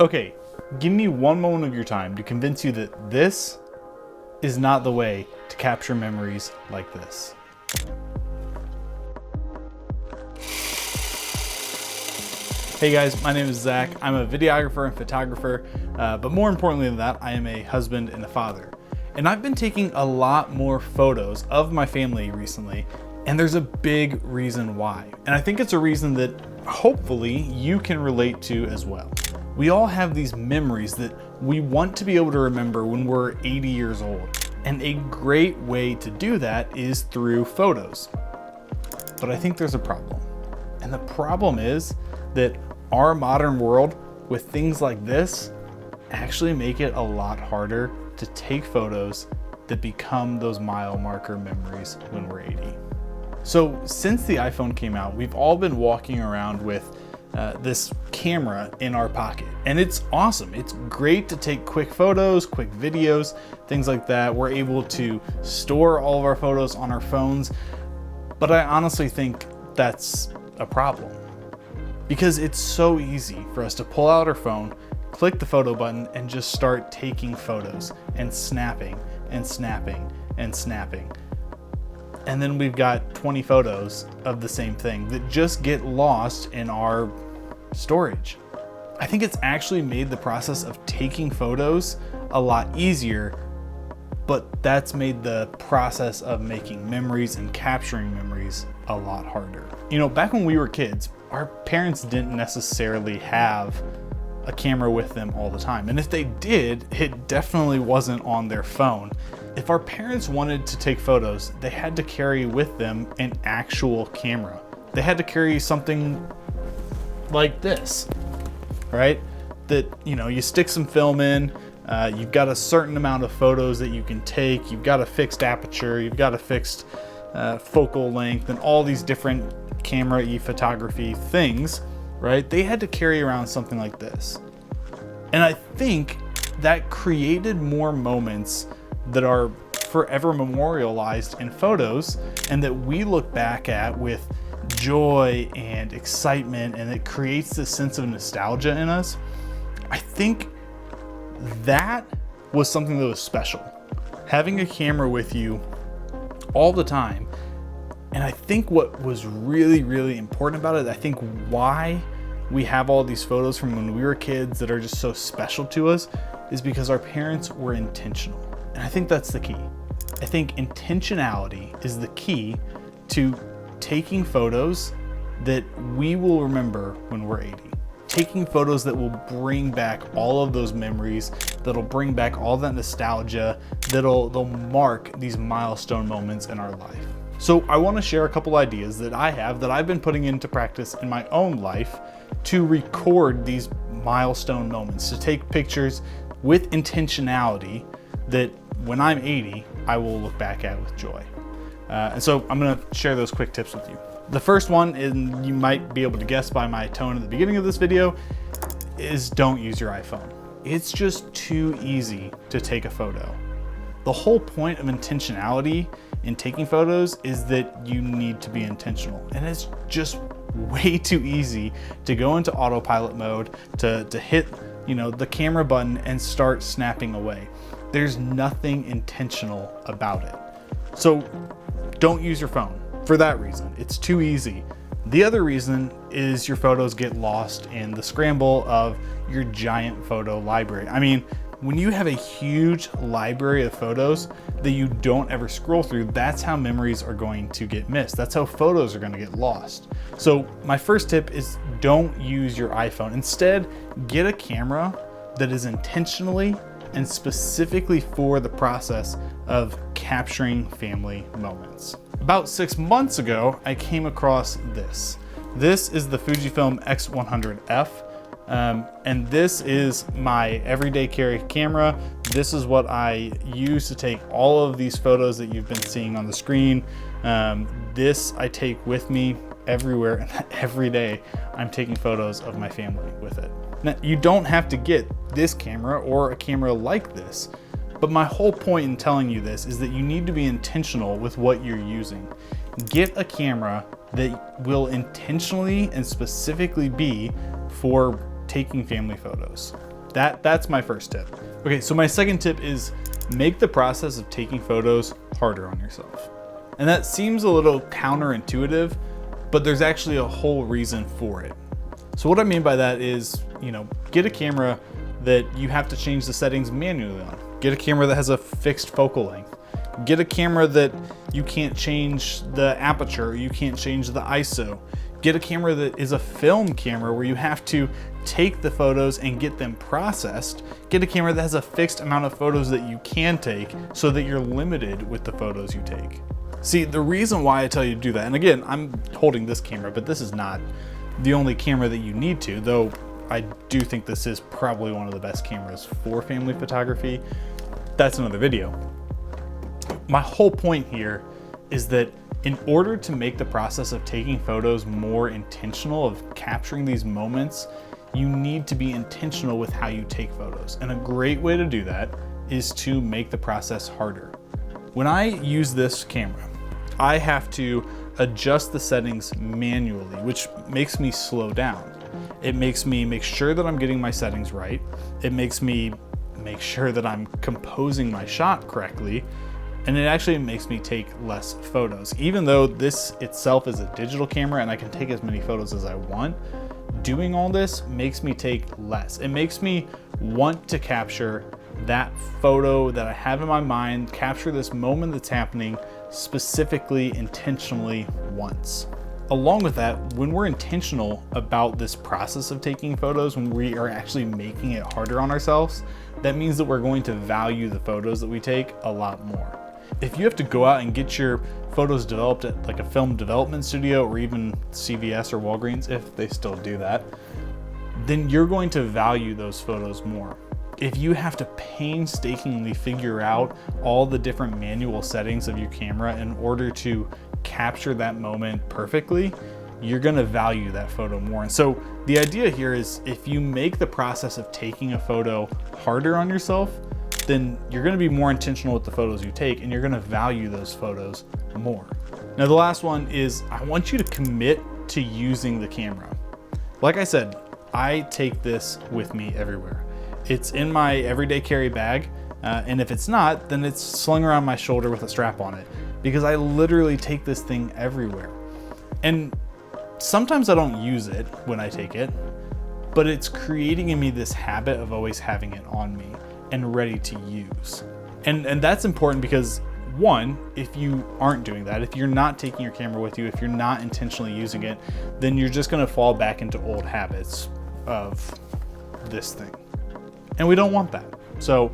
Okay, give me one moment of your time to convince you that this is not the way to capture memories like this. Hey guys, my name is Zach. I'm a videographer and photographer, but more importantly than that, I am a husband and a father. And I've been taking a lot more photos of my family recently, and there's a big reason why. And I think it's a reason that hopefully you can relate to as well. We all have these memories that we want to be able to remember when we're 80 years old. And a great way to do that is through photos. But I think there's a problem. And the problem is that our modern world with things like this actually make it a lot harder to take photos that become those mile marker memories when we're 80. So since the iPhone came out, we've all been walking around with this camera in our pocket, and it's awesome. It's great to take quick photos, quick videos, things like that. We're able to store all of our photos on our phones, but I honestly think that's a problem because it's so easy for us to pull out our phone, click the photo button, and just start taking photos and snapping and snapping and snapping. And then we've got 20 photos of the same thing that just get lost in our storage. I think it's actually made the process of taking photos a lot easier, but that's made the process of making memories and capturing memories a lot harder. You know, back when we were kids, our parents didn't necessarily have a camera with them all the time. And if they did, it definitely wasn't on their phone. If our parents wanted to take photos, they had to carry with them an actual camera. They had to carry something like this, right? That, you know, you stick some film in, you've got a certain amount of photos that you can take, you've got a fixed aperture, you've got a fixed focal length, and all these different camera photography things, right? They had to carry around something like this. And I think that created more moments that are forever memorialized in photos and that we look back at with joy and excitement, and it creates this sense of nostalgia in us. I think that was something that was special. Having a camera with you all the time. And I think what was really, really important about it, I think why we have all these photos from when we were kids that are just so special to us, is because our parents were intentional. And I think that's the key. I think intentionality is the key to taking photos that we will remember when we're 80. Taking photos that will bring back all of those memories, that'll bring back all that nostalgia, they'll mark these milestone moments in our life. So I want to share a couple ideas that I have that I've been putting into practice in my own life to record these milestone moments, to take pictures with intentionality that when I'm 80, I will look back at with joy. And so I'm gonna share those quick tips with you. The first one, and you might be able to guess by my tone at the beginning of this video, is don't use your iPhone. It's just too easy to take a photo. The whole point of intentionality in taking photos is that you need to be intentional. And it's just way too easy to go into autopilot mode, to hit, you know, the camera button and start snapping away. There's nothing intentional about it. So don't use your phone for that reason. It's too easy. The other reason is your photos get lost in the scramble of your giant photo library. I mean, when you have a huge library of photos that you don't ever scroll through, that's how memories are going to get missed. That's how photos are going to get lost. So my first tip is don't use your iPhone. Instead, get a camera that is intentionally and specifically for the process of capturing family moments. About 6 months ago, I came across this. This is the Fujifilm X100F. And this is my everyday carry camera. This is what I use to take all of these photos that you've been seeing on the screen. This I take with me everywhere, and every day I'm taking photos of my family with it. Now, you don't have to get this camera or a camera like this, but my whole point in telling you this is that you need to be intentional with what you're using. Get a camera that will intentionally and specifically be for taking family photos. That's my first tip. Okay, so my second tip is make the process of taking photos harder on yourself. And that seems a little counterintuitive, but there's actually a whole reason for it. So what I mean by that is, get a camera that you have to change the settings manually on. Get a camera that has a fixed focal length. Get a camera that you can't change the aperture, you can't change the ISO. Get a camera that is a film camera where you have to take the photos and get them processed. Get a camera that has a fixed amount of photos that you can take so that you're limited with the photos you take. See, the reason why I tell you to do that, and again, I'm holding this camera, but this is not the only camera that you need to, though I do think this is probably one of the best cameras for family photography. That's another video. My whole point here is that in order to make the process of taking photos more intentional, of capturing these moments, you need to be intentional with how you take photos. And a great way to do that is to make the process harder. When I use this camera, I have to adjust the settings manually, which makes me slow down. It makes me make sure that I'm getting my settings right. It makes me make sure that I'm composing my shot correctly. And it actually makes me take less photos. Even though this itself is a digital camera and I can take as many photos as I want, doing all this makes me take less. It makes me want to capture that photo that I have in my mind, capture this moment that's happening specifically, intentionally once. Along with that, when we're intentional about this process of taking photos, when we are actually making it harder on ourselves, that means that we're going to value the photos that we take a lot more. If you have to go out and get your photos developed at like a film development studio or even CVS or Walgreens, if they still do that, then you're going to value those photos more. If you have to painstakingly figure out all the different manual settings of your camera in order to capture that moment perfectly, you're gonna value that photo more. And so the idea here is if you make the process of taking a photo harder on yourself, then you're gonna be more intentional with the photos you take and you're gonna value those photos more. Now the last one is I want you to commit to using the camera. Like I said, I take this with me everywhere. It's in my everyday carry bag, and if it's not, then it's slung around my shoulder with a strap on it because I literally take this thing everywhere. And sometimes I don't use it when I take it, but it's creating in me this habit of always having it on me and ready to use. And that's important because one, if you aren't doing that, if you're not taking your camera with you, if you're not intentionally using it, then you're just gonna fall back into old habits of this thing. And we don't want that. So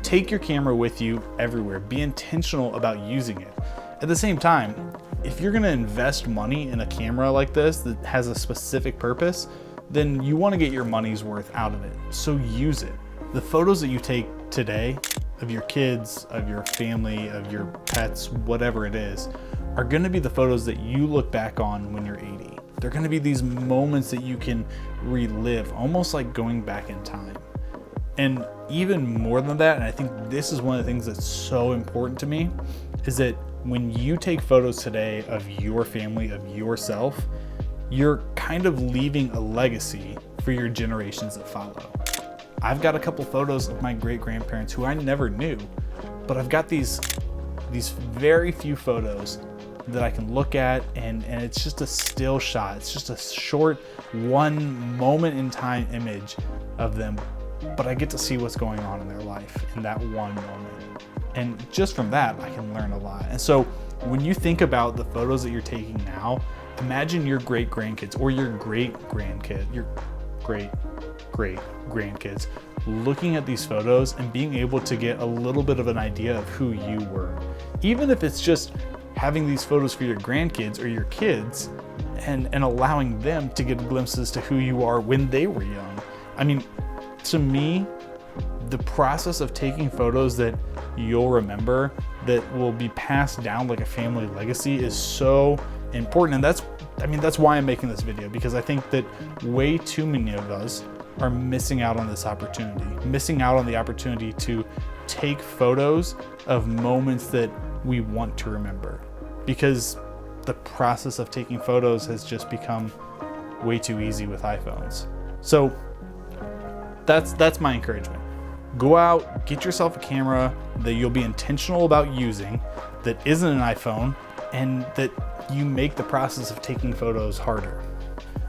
take your camera with you everywhere. Be intentional about using it. At the same time, if you're gonna invest money in a camera like this that has a specific purpose, then you wanna get your money's worth out of it. So use it. The photos that you take today of your kids, of your family, of your pets, whatever it is, are gonna be the photos that you look back on when you're 80. They're gonna be these moments that you can relive, almost like going back in time. And even more than that, and I think this is one of the things that's so important to me, is that when you take photos today of your family, of yourself, you're kind of leaving a legacy for your generations that follow. I've got a couple photos of my great-grandparents who I never knew, but I've got these very few photos that I can look at and it's just a still shot. It's just a short one moment in time image of them, but I get to see what's going on in their life in that one moment. And just from that, I can learn a lot. And so when you think about the photos that you're taking now, imagine your great-grandkids or your great-grandkid, your great-great-grandkids looking at these photos and being able to get a little bit of an idea of who you were. Even if it's just having these photos for your grandkids or your kids and allowing them to get glimpses to who you are when they were young. I mean, to me, the process of taking photos that you'll remember, that will be passed down like a family legacy, is so important. And that's why I'm making this video, because I think that way too many of us are missing out on this opportunity, missing out on the opportunity to take photos of moments that we want to remember, because the process of taking photos has just become way too easy with iPhones. So that's my encouragement. Go out, get yourself a camera that you'll be intentional about using, that isn't an iPhone, and that you make the process of taking photos harder.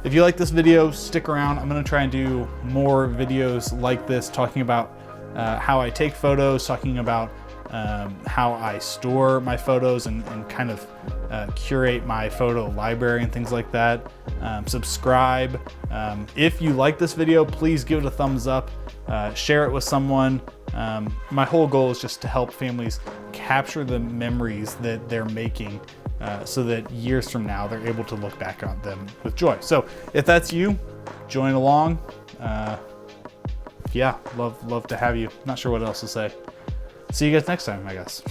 If you like this video, stick around. I'm gonna try and do more videos like this, talking about how I take photos, talking about how I store my photos and kind of curate my photo library and things like that. Subscribe. If you like this video, please give it a thumbs up, share it with someone. My whole goal is just to help families capture the memories that they're making so that years from now, they're able to look back on them with joy. So if that's you, join along. Yeah, love to have you. Not sure what else to say. See you guys next time, I guess.